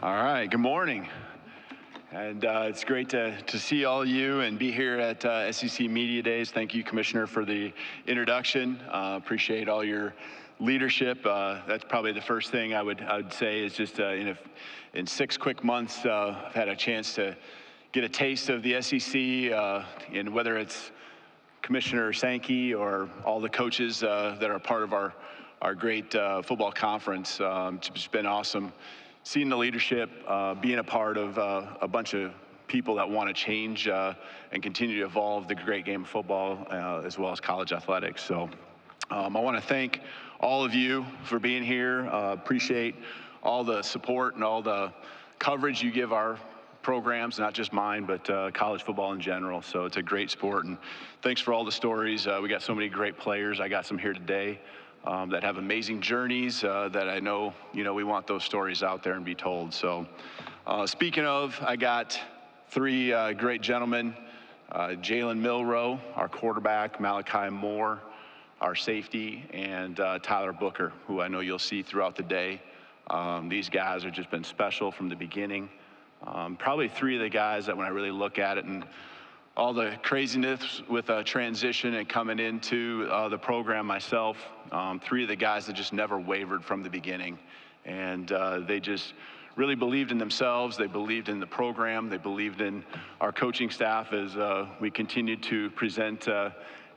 All right, good morning. And it's great to see all of you and be here at SEC Media Days. Thank you, Commissioner, for the introduction. Appreciate all your leadership. That's probably the first thing I would say is just in 6 quick months, I've had a chance to get a taste of the SEC, and whether it's Commissioner Sankey or all the coaches that are part of our great football conference. It's just been awesome seeing the leadership, being a part of a bunch of people that want to change and continue to evolve the great game of football as well as college athletics. So I want to thank all of you for being here. Appreciate all the support and all the coverage you give our programs, not just mine, but college football in general. So it's a great sport, and thanks for all the stories. We got so many great players. I got some here today that have amazing journeys that I know, we want those stories out there and be told. So speaking of, I got 3 great gentlemen, Jaylen Moore, our quarterback, Malachi Moore, our safety, and Tyler Booker, who I know you'll see throughout the day. These guys have just been special from the beginning. Probably 3 of the guys that when I really look at it and all the craziness with a transition and coming into the program myself, 3 of the guys that just never wavered from the beginning. And they just really believed in themselves. They believed in the program. They believed in our coaching staff as we continued to present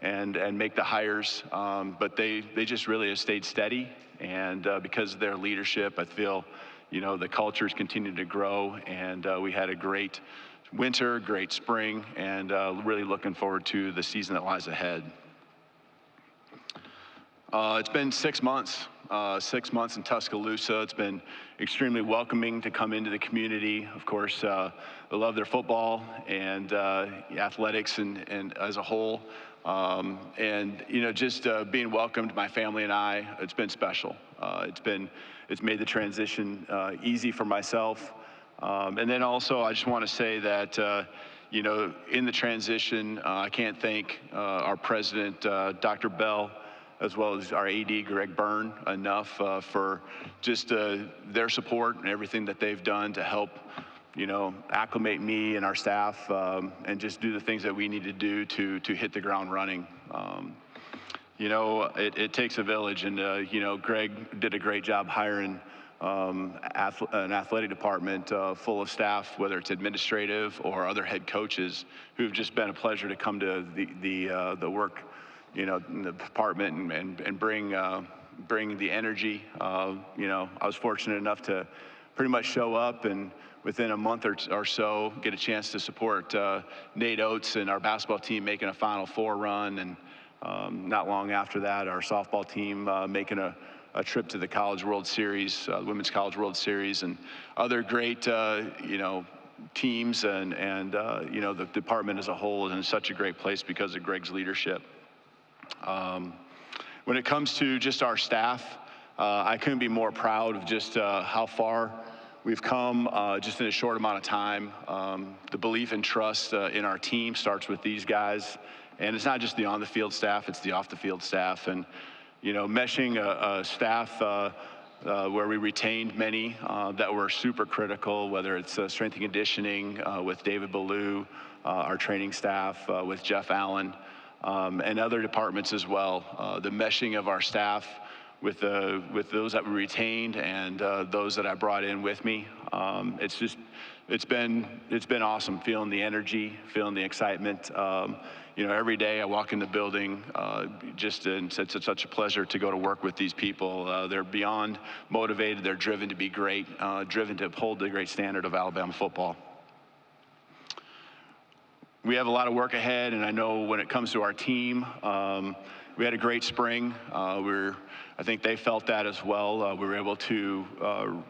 and make the hires. But they just really have stayed steady. And because of their leadership, I feel, the culture's continued to grow. And we had a great winter, great spring, and really looking forward to the season that lies ahead. It's been 6 months, 6 months in Tuscaloosa. It's been extremely welcoming to come into the community. Of course, they love their football and athletics and as a whole. And just being welcomed, my family and I, it's been special. It's made the transition easy for myself. And then also, I just want to say that, in the transition, I can't thank our president, Dr. Bell, as well as our AD, Greg Byrne, enough for just their support and everything that they've done to help, acclimate me and our staff and just do the things that we need to do to hit the ground running. It takes a village, and, Greg did a great job hiring an athletic department full of staff, whether it's administrative or other head coaches, who've just been a pleasure to come to the work, in the department and bring the energy. I was fortunate enough to pretty much show up and within a month or so get a chance to support Nate Oates and our basketball team making a Final Four run, and not long after that, our softball team making a trip to the College World Series, the Women's College World Series, and other great, teams, and the department as a whole is in such a great place because of Greg's leadership. When it comes to just our staff, I couldn't be more proud of just how far we've come just in a short amount of time. The belief and trust in our team starts with these guys, and it's not just the on-the-field staff, it's the off-the-field staff. And meshing a staff where we retained many that were super critical, whether it's strength and conditioning with David Ballou, our training staff with Jeff Allen, and other departments as well. The meshing of our staff with those that we retained and those that I brought in with me. It's been awesome, feeling the energy, feeling the excitement. Every day I walk in the building, it's such a pleasure to go to work with these people. They're beyond motivated. They're driven to be great, driven to uphold the great standard of Alabama football. We have a lot of work ahead, and I know when it comes to our team, we had a great spring. I think they felt that as well. We were able to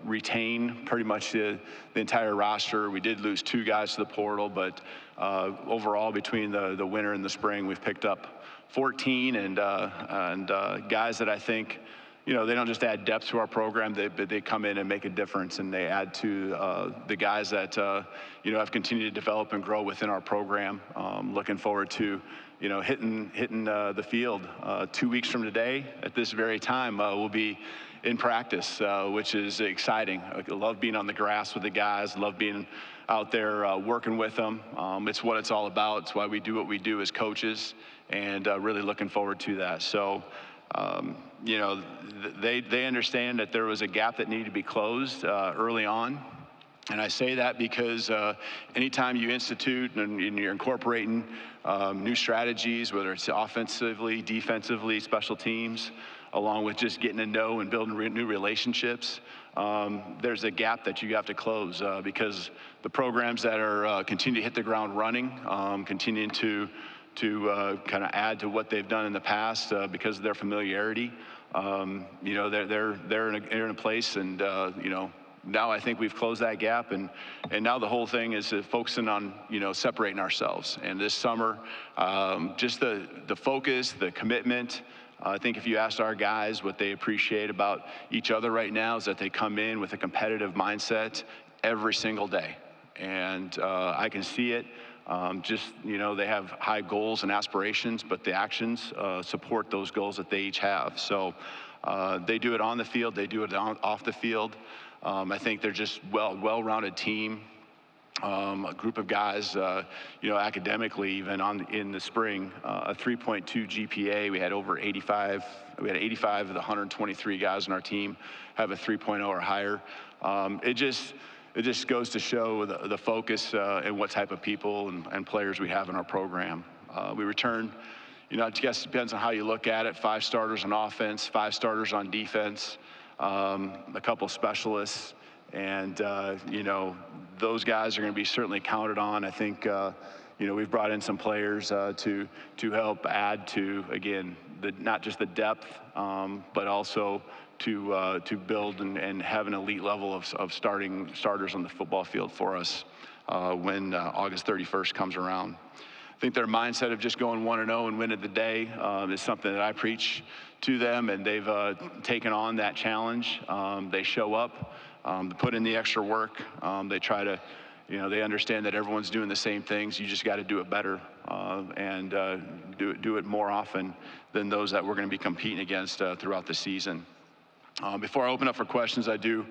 retain pretty much the entire roster. We did lose 2 guys to the portal, but overall, between the winter and the spring, we've picked up 14 and guys that I think they don't just add depth to our program, but they come in and make a difference, and they add to the guys that, have continued to develop and grow within our program. Looking forward to, hitting the field 2 weeks from today at this very time. We'll be in practice, which is exciting. I love being on the grass with the guys, love being out there working with them. It's what it's all about. It's why we do what we do as coaches, and really looking forward to that. So, they understand that there was a gap that needed to be closed early on. And I say that because anytime you institute and you're incorporating new strategies, whether it's offensively, defensively, special teams, along with just getting to know and building new relationships, there's a gap that you have to close because the programs that are continue to hit the ground running, continuing to kind of add to what they've done in the past because of their familiarity. They're in a place, and now I think we've closed that gap, and now the whole thing is focusing on separating ourselves. And this summer, just the focus, the commitment. I think if you asked our guys what they appreciate about each other right now is that they come in with a competitive mindset every single day, and I can see it. They have high goals and aspirations, but the actions support those goals that they each have. So they do it on the field, they do it off the field. I think they're just well-rounded team, a group of guys, academically even in the spring, a 3.2 GPA. We had over 85. We had 85 of the 123 guys on our team have a 3.0 or higher. It just goes to show the focus and what type of people and players we have in our program. We return, I guess it depends on how you look at it, 5 starters on offense, 5 starters on defense, a couple specialists, and, those guys are going to be certainly counted on. I think, we've brought in some players to help add to, again, not just the depth, but also to build and have an elite level of starters on the football field for us when August 31st comes around. I think their mindset of just going 1-0 and winning the day is something that I preach to them, and they've taken on that challenge. They show up, they put in the extra work. They try to, they understand that everyone's doing the same things. You just got to do it better and do it more often than those that we're going to be competing against throughout the season. Before I open up for questions, I do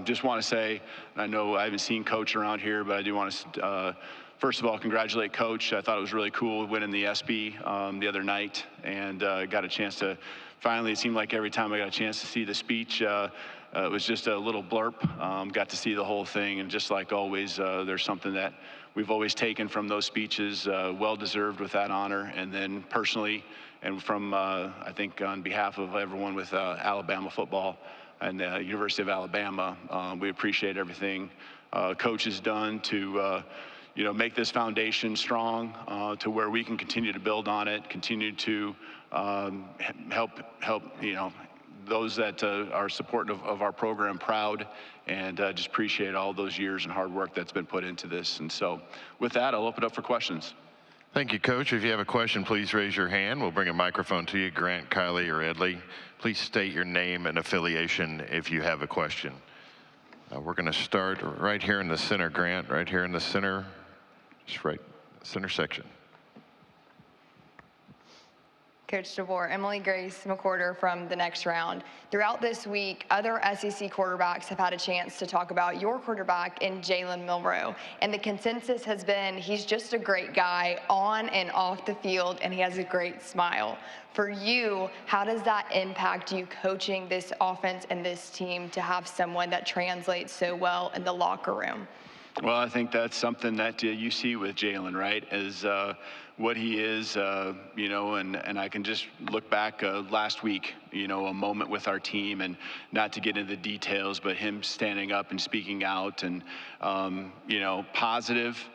just want to say, I know I haven't seen Coach around here, but I do want to, first of all, congratulate Coach. I thought it was really cool winning the ESPY the other night, and got a chance to, finally, it seemed like every time I got a chance to see the speech, it was just a little blurb. Got to see the whole thing, and just like always, there's something that we've always taken from those speeches, well-deserved with that honor, and then personally, and from, I think, on behalf of everyone with Alabama football and the University of Alabama, we appreciate everything Coach has done to, make this foundation strong to where we can continue to build on it, continue to help, those that are supportive of our program proud, and just appreciate all those years and hard work that's been put into this. And so with that, I'll open up for questions. Thank you, Coach. If you have a question, please raise your hand. We'll bring a microphone to you, Grant, Kylie, or Edley. Please state your name and affiliation if you have a question. We're going to start right here in the center, Grant, right here in the center, just right center section. Coach DeBoer, Emily Grace McWhorter from The Next Round. Throughout this week, other SEC quarterbacks have had a chance to talk about your quarterback in Jaylen Moore, and the consensus has been he's just a great guy on and off the field, and he has a great smile. For you, how does that impact you coaching this offense and this team to have someone that translates so well in the locker room? Well, I think that's something that you see with Jaylen, right, is what he is, and I can just look back last week, a moment with our team, and not to get into the details, but him standing up and speaking out, and, positive,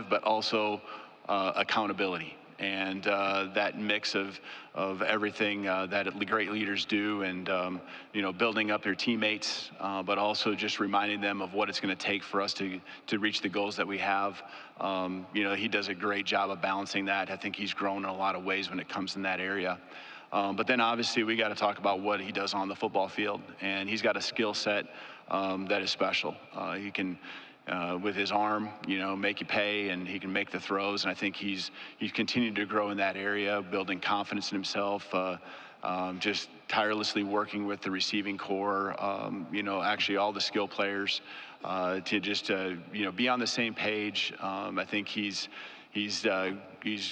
but also accountability. And that mix of everything that great leaders do, and building up their teammates, but also just reminding them of what it's going to take for us to reach the goals that we have. He does a great job of balancing that. I think he's grown in a lot of ways when it comes in that area. But then obviously we got to talk about what he does on the football field, and he's got a skill set that is special. He can, with his arm, make you pay, and he can make the throws. And I think he's continued to grow in that area, building confidence in himself. Just tirelessly working with the receiving core, actually all the skill players, to just be on the same page. I think he's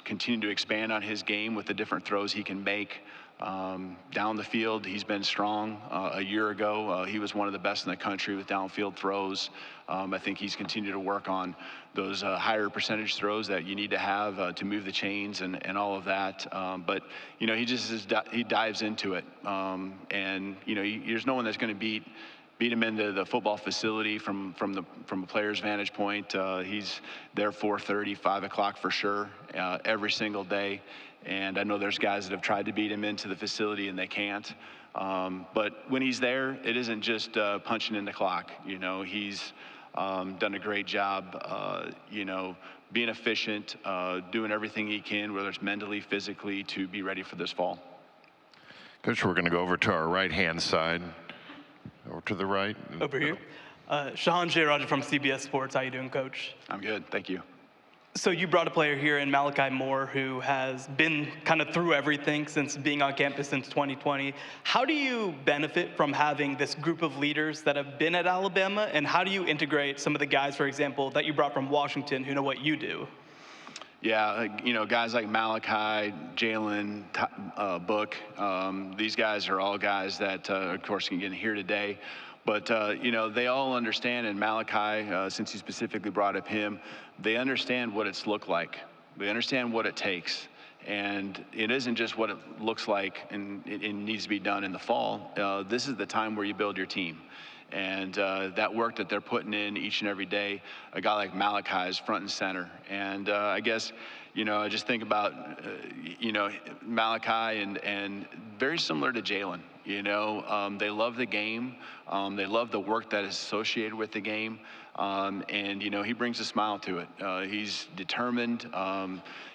continued to expand on his game with the different throws he can make. Down the field, he's been strong. A year ago, he was one of the best in the country with downfield throws. I think he's continued to work on those higher percentage throws that you need to have to move the chains and all of that. But he dives into it, and there's no one that's going to beat him into the football facility from a player's vantage point. He's there 4:30, 5 o'clock for sure, every single day. And I know there's guys that have tried to beat him into the facility and they can't. But when he's there, it isn't just punching in the clock. He's done a great job, being efficient, doing everything he can, whether it's mentally, physically, to be ready for this fall. Coach, we're going to go over to our right-hand side. Over to the right. Over here. Shahan J. Roger from CBS Sports. How you doing, Coach? I'm good, thank you. So you brought a player here in Malachi Moore who has been kind of through everything since being on campus since 2020. How do you benefit from having this group of leaders that have been at Alabama, and how do you integrate some of the guys, for example, that you brought from Washington who know what you do? Yeah, guys like Malachi, Jaylen, Book, these guys are all guys that, of course, can get here today. But, they all understand, and Malachi, since you specifically brought up him, they understand what it's looked like. They understand what it takes. And it isn't just what it looks like and it needs to be done in the fall. This is the time where you build your team. And that work that they're putting in each and every day, a guy like Malachi is front and center. And I guess, I just think about, Malachi and very similar to Jaylen. They love the game. They love the work that is associated with the game. And he brings a smile to it. He's determined.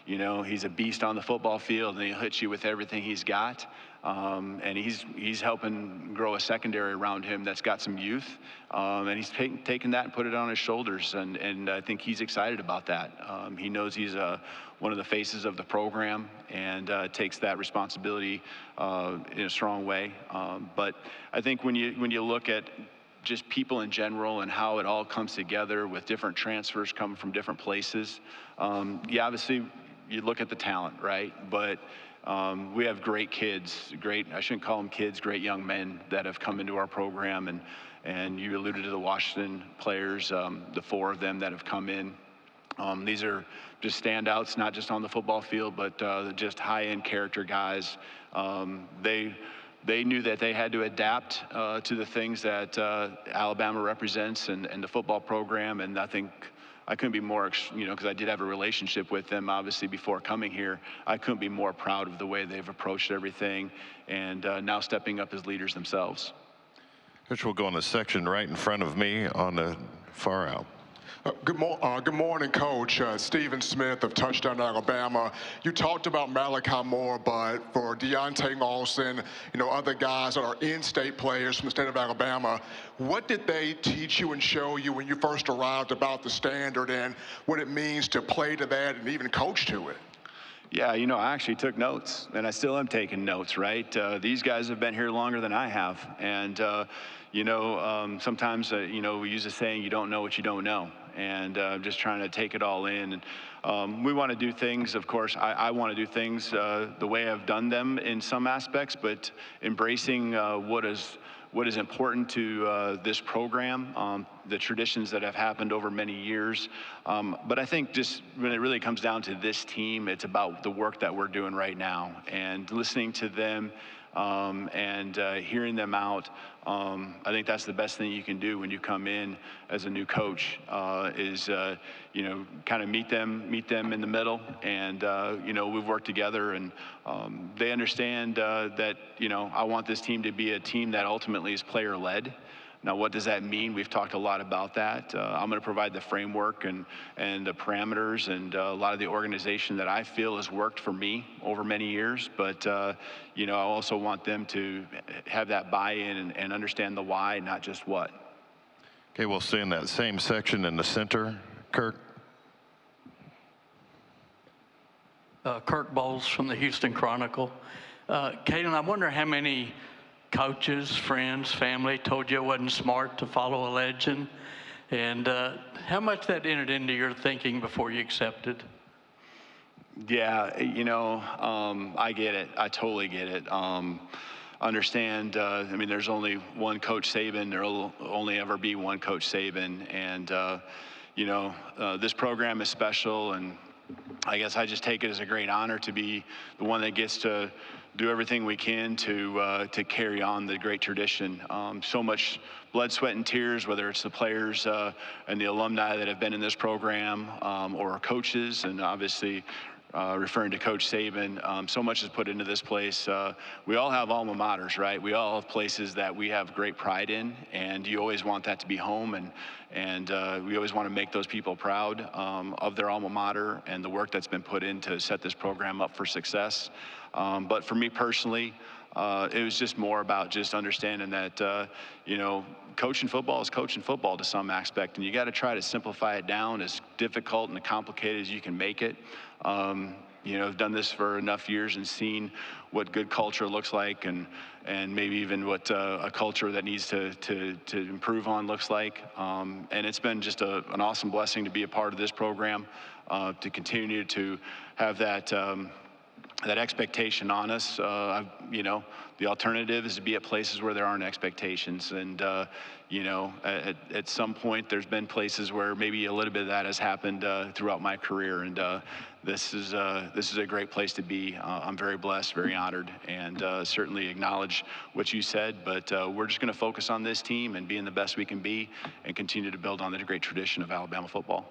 He's a beast on the football field, and he'll hit you with everything he's got. And he's helping grow a secondary around him that's got some youth, and he's taken that and put it on his shoulders, and I think he's excited about that. He knows he's one of the faces of the program, and takes that responsibility in a strong way. But I think when you look at just people in general and how it all comes together with different transfers coming from different places, obviously you look at the talent, right? But we have great kids, I shouldn't call them kids, great young men that have come into our program, and you alluded to the Washington players, the 4 of them that have come in. These are just standouts, not just on the football field, but just high-end character guys. They knew that they had to adapt to the things that Alabama represents and the football program, and I think I couldn't be more, because I did have a relationship with them, obviously, before coming here. I couldn't be more proud of the way they've approached everything, and now stepping up as leaders themselves. Coach, we'll go in the section right in front of me on the far out. Good morning, Coach. Stephen Smith of Touchdown Alabama. You talked about Malachi Moore, but for Deontay Lawson, other guys that are in-state players from the state of Alabama, what did they teach you and show you when you first arrived about the standard and what it means to play to that and even coach to it? Yeah, I actually took notes, and I still am taking notes, right? These guys have been here longer than I have, and sometimes, we use the saying, you don't know what you don't know, and just trying to take it all in. And we want to do things, of course, I want to do things the way I've done them in some aspects, but embracing what is important to this program, the traditions that have happened over many years. But I think just when it really comes down to this team, it's about the work that we're doing right now, and listening to them and hearing them out. I think that's the best thing you can do when you come in as a new coach, is kind of meet them in the middle, and we've worked together, and they understand that I want this team to be a team that ultimately is player-led. Now, what does that mean? We've talked a lot about that. I'm going to provide the framework and the parameters and a lot of the organization that I feel has worked for me over many years. But, you know, I also want them to have that buy-in and understand the why, not just what. Okay, we'll stay in that same section in the center. Kirk. Kirk Bowles from the Houston Chronicle. Kalen, I wonder how many coaches, friends, family told you it wasn't smart to follow a legend, and how much that entered into your thinking before you accepted? Yeah, you know, I get it. I totally get it. Understand, I mean, there's only one Coach Saban. There will only ever be one Coach Saban. And, you know, this program is special, and I guess I just take it as a great honor to be the one that gets to do everything we can to carry on the great tradition. So much blood, sweat, and tears, whether it's the players and the alumni that have been in this program or coaches, and obviously referring to Coach Saban, so much is put into this place. We all have alma maters, right? We all have places that we have great pride in, and you always want that to be home, and we always want to make those people proud of their alma mater and the work that's been put in to set this program up for success. But for me personally, it was just more about just understanding that, you know, coaching football is coaching football to some aspect, and you got to try to simplify it down as difficult and complicated as you can make it. You know, I've done this for enough years and seen what good culture looks like, and maybe even what a culture that needs to improve on looks like. And it's been just an awesome blessing to be a part of this program, to continue to have that expectation on us. You know, the alternative is to be at places where there aren't expectations. And, you know, at some point there's been places where maybe a little bit of that has happened throughout my career. And this is a great place to be. I'm very blessed, very honored, and certainly acknowledge what you said. But we're just going to focus on this team and being the best we can be and continue to build on the great tradition of Alabama football.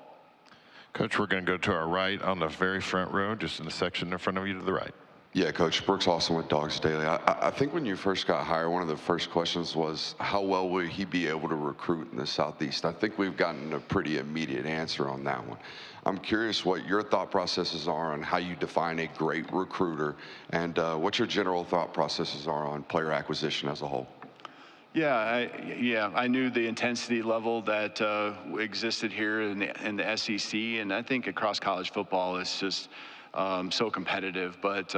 Coach, we're going to go to our right on the very front row, just in the section in front of you to the right. Yeah, Coach, Brooks Austin with Dogs Daily. I think when you first got hired, one of the first questions was, how well will he be able to recruit in the Southeast? I think we've gotten a pretty immediate answer on that one. I'm curious what your thought processes are on how you define a great recruiter, and what your general thought processes are on player acquisition as a whole. Yeah, I knew the intensity level that existed here in the SEC, and I think across college football it's just so competitive. But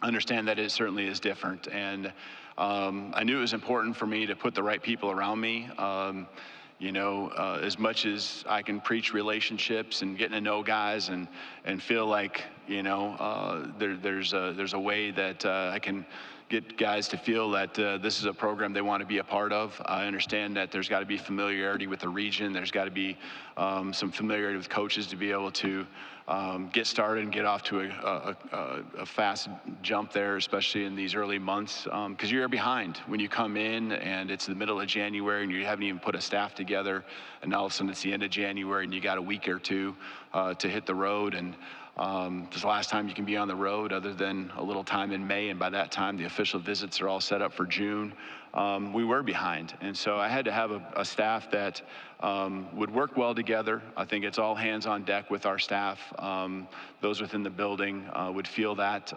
understand that it certainly is different, and I knew it was important for me to put the right people around me. You know, as much as I can preach relationships and getting to know guys and feel like, you know, there's a way that I can get guys to feel that this is a program they want to be a part of. I understand that there's got to be familiarity with the region. There's got to be some familiarity with coaches to be able to get started and get off to a fast jump there, especially in these early months, because you're behind when you come in and it's the middle of January and you haven't even put a staff together, and all of a sudden it's the end of January and you got a week or two to hit the road. And this is the last time you can be on the road other than a little time in May, and by that time the official visits are all set up for June. We were behind, and so I had to have a staff that would work well together. I think it's all hands on deck with our staff. Those within the building would feel that,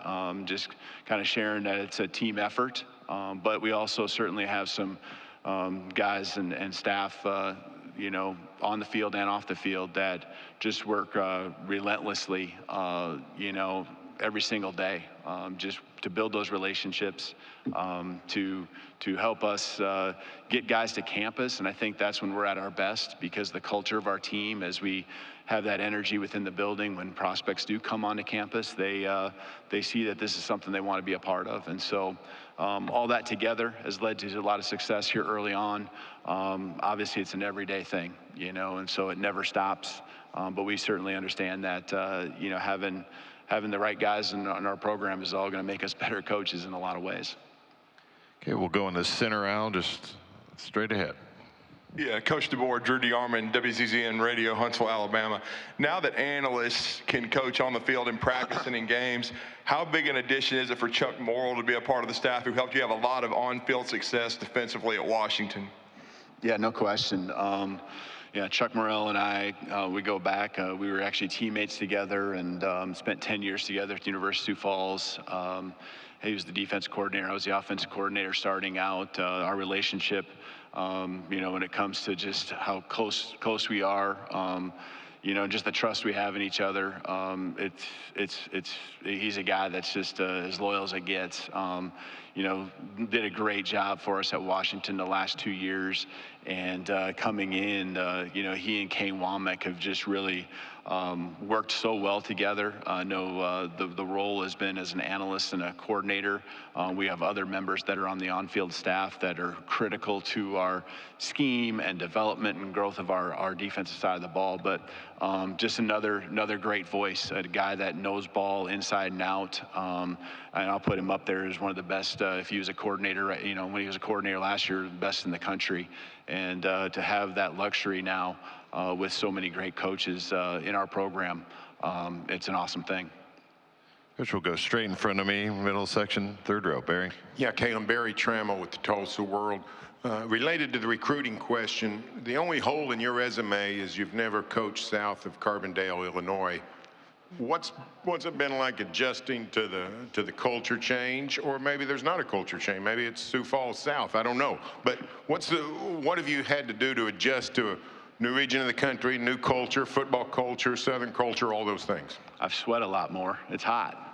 just kind of sharing that it's a team effort, but we also certainly have some guys and staff, you know, on the field and off the field that just work relentlessly, you know, every single day, just to build those relationships, to help us get guys to campus. And I think that's when we're at our best, because the culture of our team, as we have that energy within the building, when prospects do come onto campus, they see that this is something they want to be a part of. And so all that together has led to a lot of success here early on. Obviously, it's an everyday thing, you know, and so it never stops. But we certainly understand that, you know, having the right guys in our program is all going to make us better coaches in a lot of ways. Okay, we'll go in the center aisle, just straight ahead. Yeah, Coach DeBoer, Drew DeArmond, WCZN Radio, Huntsville, Alabama. Now that analysts can coach on the field in practice and in games, how big an addition is it for Chuck Morell to be a part of the staff who helped you have a lot of on-field success defensively at Washington? Yeah, no question. Yeah, Chuck Morell and I, we go back. We were actually teammates together and spent 10 years together at the University of Sioux Falls. He was the defense coordinator. I was the offensive coordinator starting out. Our relationship, when it comes to just how close we are, just the trust we have in each other. He's a guy that's just as loyal as it gets. Did a great job for us at Washington the last 2 years, and coming in, he and Kane Womack have just really worked so well together. I know the role has been as an analyst and a coordinator. We have other members that are on the on-field staff that are critical to our scheme and development and growth of our defensive side of the ball. But just another great voice, a guy that knows ball inside and out. And I'll put him up there as one of the best. If he was a coordinator, when he was a coordinator last year, the best in the country. And to have that luxury now with so many great coaches in our program, it's an awesome thing. Coach will go straight in front of me, middle section, third row. Barry. Yeah, Kalen, Barry Trammell with the Tulsa World. Related to the recruiting question, the only hole in your resume is you've never coached south of Carbondale, Illinois. What's it been like adjusting to the culture change, or maybe there's not a culture change? Maybe it's Sioux Falls South. I don't know. But what have you had to do to adjust to a new region of the country, new culture, football culture, Southern culture, all those things? I've sweat a lot more. It's hot.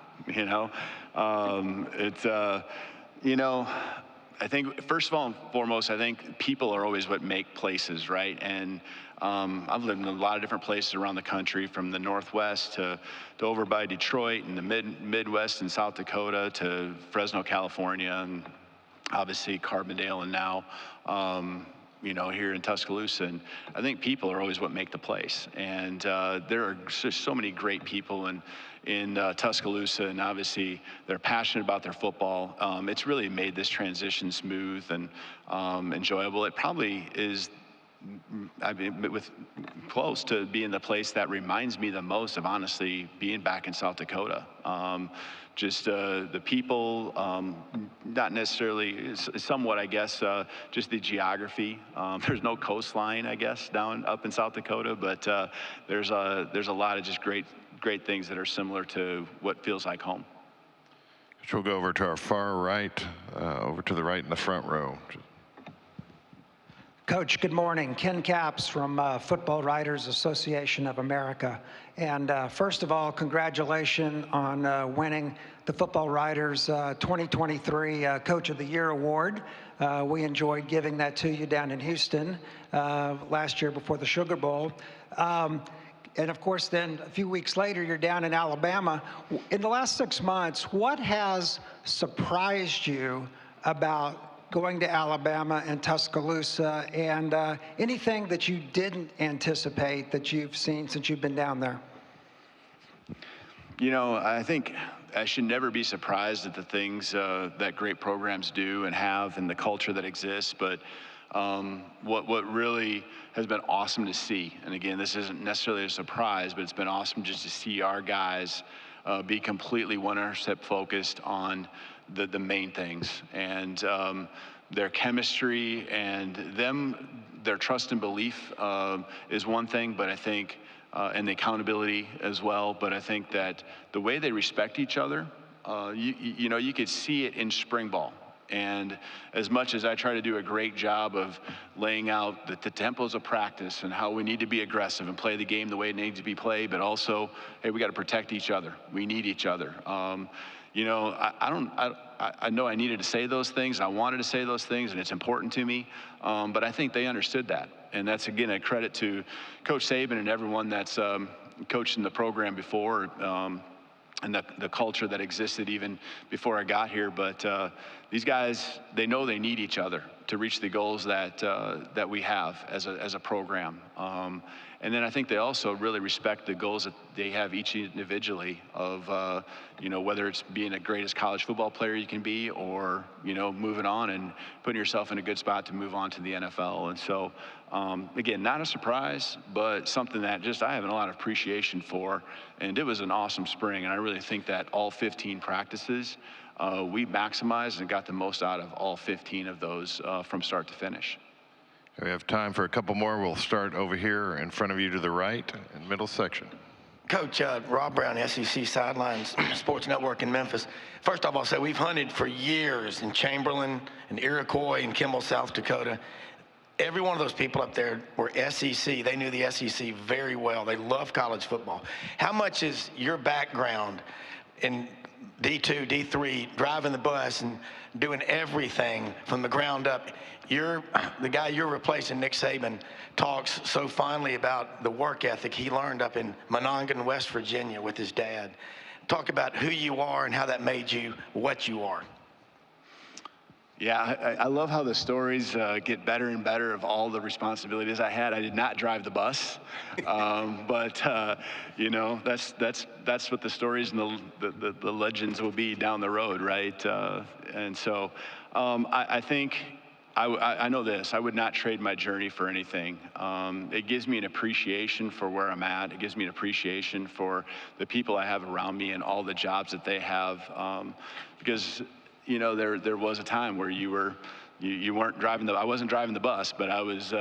I think first of all and foremost, I think people are always what make places, right? And I've lived in a lot of different places around the country, from the Northwest to over by Detroit and the Midwest and South Dakota to Fresno, California, and obviously Carbondale, and now here in Tuscaloosa. And I think people are always what make the place. And there are just so many great people in Tuscaloosa, and obviously they're passionate about their football. It's really made this transition smooth and enjoyable. It probably is, close to being the place that reminds me the most of, honestly, being back in South Dakota. Just the people, not necessarily, somewhat, I guess, just the geography. There's no coastline, I guess, up in South Dakota, but there's a lot of just great things that are similar to what feels like home. We'll go over to our far right, over to the right in the front row. Coach, good morning. Ken Capps from Football Writers Association of America. And first of all, congratulations on winning the Football Writers 2023 Coach of the Year Award. We enjoyed giving that to you down in Houston last year before the Sugar Bowl. And of course, then a few weeks later, you're down in Alabama. In the last 6 months, what has surprised you about going to Alabama and Tuscaloosa, and anything that you didn't anticipate that you've seen since you've been down there? I think I should never be surprised at the things that great programs do and have, and the culture that exists. But what really has been awesome to see, and again, this isn't necessarily a surprise, but it's been awesome just to see our guys be completely 100% focused on the main things, and their chemistry and their trust and belief is one thing, but I think, and the accountability as well, but I think that the way they respect each other, you could see it in spring ball. And as much as I try to do a great job of laying out the tempos of practice and how we need to be aggressive and play the game the way it needs to be played, but also, hey, we got to protect each other. We need each other. I know I needed to say those things. I wanted to say those things, and it's important to me. But I think they understood that. And that's, again, a credit to Coach Saban and everyone that's coached in the program before, and the culture that existed even before I got here. But these guys, they know they need each other to reach the goals that we have as a program. And then I think they also really respect the goals that they have each individually of, whether it's being the greatest college football player you can be, or, moving on and putting yourself in a good spot to move on to the NFL. And so, again, not a surprise, but something that just I have a lot of appreciation for. And it was an awesome spring. And I really think that all 15 practices, we maximized and got the most out of all 15 of those from start to finish. We have time for a couple more. We'll start over here in front of you to the right, in middle section. Coach, Rob Brown, SEC Sidelines Sports Network in Memphis. First off, I'll say we've hunted for years in Chamberlain and Iroquois and Kimball, South Dakota. Every one of those people up there were SEC. They knew the SEC very well. They love college football. How much is your background in D2, D3, driving the bus and doing everything from the ground up? The guy you're replacing, Nick Saban, talks so fondly about the work ethic he learned up in Monongahela, West Virginia with his dad. Talk about who you are and how that made you what you are. Yeah, I love how the stories get better and better of all the responsibilities I had. I did not drive the bus, but you know, that's what the stories and the legends will be down the road, right? And so I think I know this. I would not trade my journey for anything. It gives me an appreciation for where I'm at. It gives me an appreciation for the people I have around me and all the jobs that they have, because you know, there was a time where you weren't driving I wasn't driving the bus, but I was,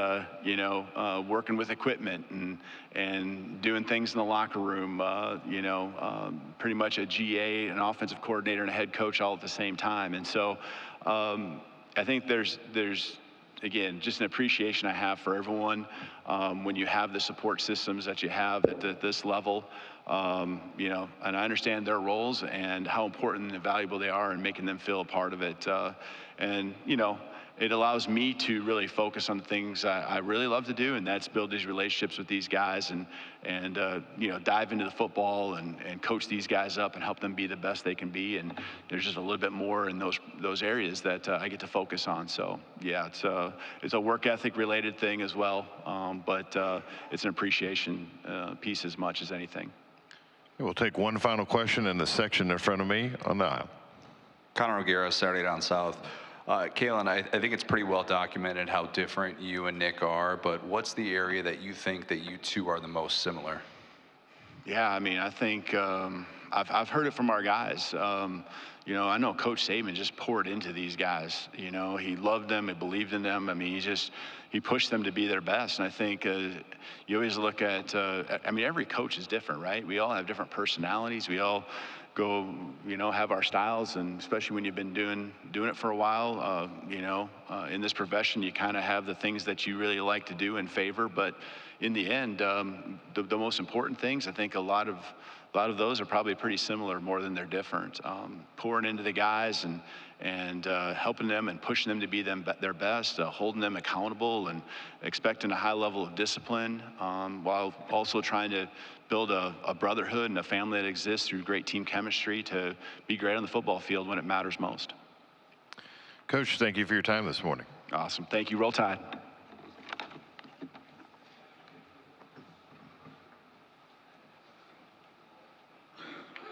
you know, working with equipment and doing things in the locker room, you know, pretty much a GA, an offensive coordinator, and a head coach all at the same time. And so I think there's again, just an appreciation I have for everyone when you have the support systems that you have at this level. You know, and I understand their roles and how important and valuable they are and making them feel a part of it. And, you know, it allows me to really focus on the things I really love to do, and that's build these relationships with these guys and you know, dive into the football and coach these guys up and help them be the best they can be. And there's just a little bit more in those areas that I get to focus on. So yeah, it's a work ethic related thing as well, but it's an appreciation piece as much as anything. We'll take one final question in the section in front of me on the aisle. Connor O'Gara, Saturday Down South. Kalen, I think it's pretty well documented how different you and Nick are, but what's the area that you think that you two are the most similar? Yeah, I mean, I think I've heard it from our guys. You know, I know Coach Saban just poured into these guys. You know, he loved them, he believed in them. I mean, he pushed them to be their best. And I think you always look at, I mean, every coach is different, right? We all have different personalities. We all go, you know, have our styles, and especially when you've been doing it for a while, you know, in this profession, you kind of have the things that you really like to do and favor. But in the end, the most important things, I think a lot of those are probably pretty similar more than they're different. Pouring into the guys and helping them and pushing them to be their best, holding them accountable and expecting a high level of discipline, while also trying to build a brotherhood and a family that exists through great team chemistry to be great on the football field when it matters most. Coach, thank you for your time this morning. Awesome. Thank you. Roll Tide.